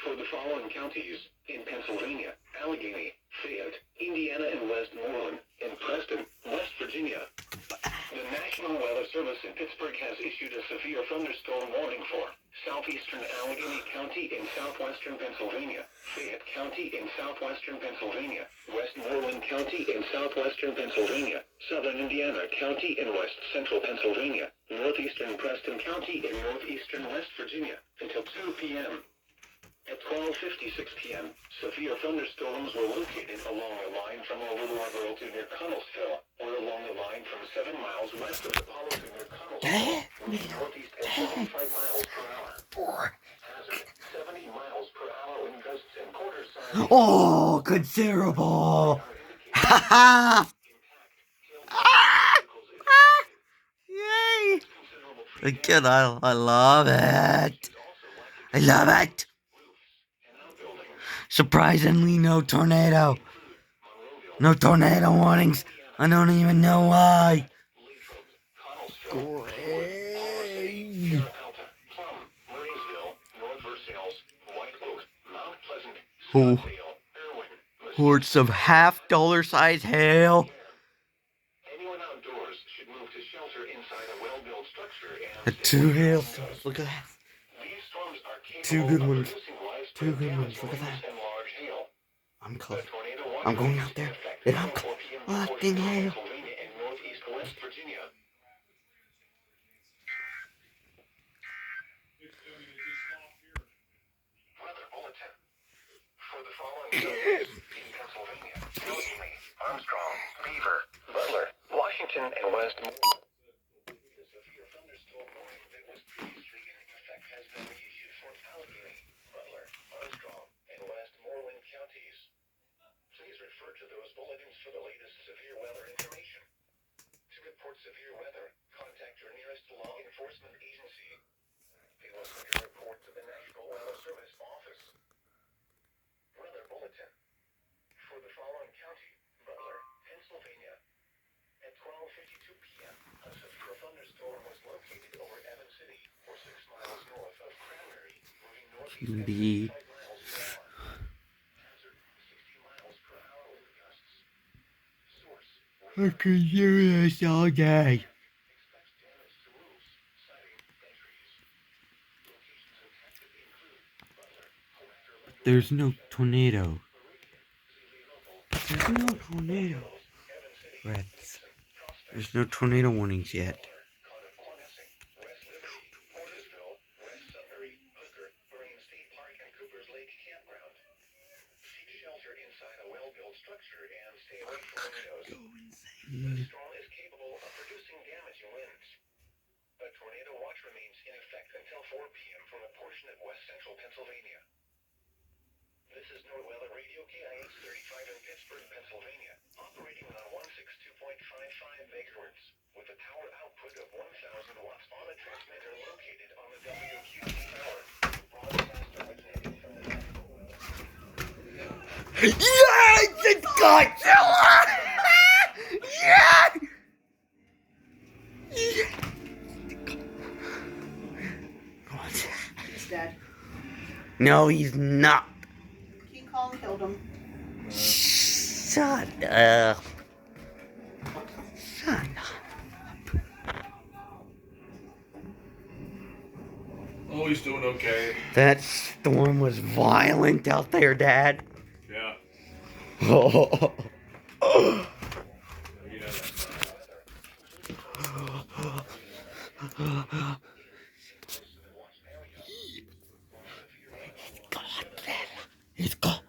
For the following counties in Pennsylvania: Allegheny, Fayette, Indiana and Westmoreland, and Preston, West Virginia. The National Weather Service in Pittsburgh has issued a severe thunderstorm warning for southeastern Allegheny County in southwestern Pennsylvania, Fayette County in southwestern Pennsylvania, Westmoreland County in southwestern Pennsylvania, southern Indiana County in west central Pennsylvania, northeastern Preston County in northeastern West Virginia, until 2 p.m. At 12:56 p.m., severe thunderstorms were located along the line from the Little River to near Connellsville, or along the line from 7 miles west of Apollo to near Connellsville, moving northeast at 75 miles per hour. Hazard, 70 miles per hour in gusts and quarter-sized. Oh, considerable! Ha ha! Yay! Again, I love it. I love it. Surprisingly, no tornado. No tornado warnings. I don't even know why. Great. Oh. Hordes of half-dollar size hail. The 2 hailstones. Look at that. 2 good ones. 2 good ones. Look at that. I'm close. I'm going out there. And I'm collecting hail. For the following counties in Pennsylvania: Allegheny, Armstrong, Beaver, Butler, Washington, and Westmoreland. The severe thunderstorm warning that was previously in effect has been reissued for Allegheny, Butler, Armstrong, and Westmoreland counties. Please refer to those bulletins for the latest severe weather information. To report severe weather, contact your nearest law enforcement agency. They will send your report to the National Weather Service office. Weather bulletin. For the following county: Butler, Pennsylvania. At 12:52 p.m., a severe thunderstorm was located over Evans City, or 6 miles north of Cranberry, moving northeast at 75 miles per hour. Hazard, 60 miles per hour with gusts. Source: I can hear this all day. expects damage to roofs, siding, and trees. Locations affected include Butler, Collector, There's no tornado. There's no tornado. Reds. There's no tornado warnings yet. West Liberty, Portersville, West Sudbury, Hooker, Marine State Park, and Cooper's Lake Campground. Seek shelter inside a well-built structure and stay away from windows. The storm is capable of producing damaging winds. A tornado watch remains in effect until 4 p.m. from a portion of west central Pennsylvania. This is NORWeather Radio KIH 35 in Pittsburgh, Pennsylvania, operating on 162.55 megahertz, with a power output of 1,000 watts on a transmitter located on the WQT tower. Broadcast originating from the National Weather Service. Yes! It's Godzilla! Yes! He's dead. No, he's not. King Kong killed him. Shut up. Shut up. Oh, he's doing okay. That storm was violent out there, Dad. Yeah. Oh. It's Godzilla. It's Godzilla.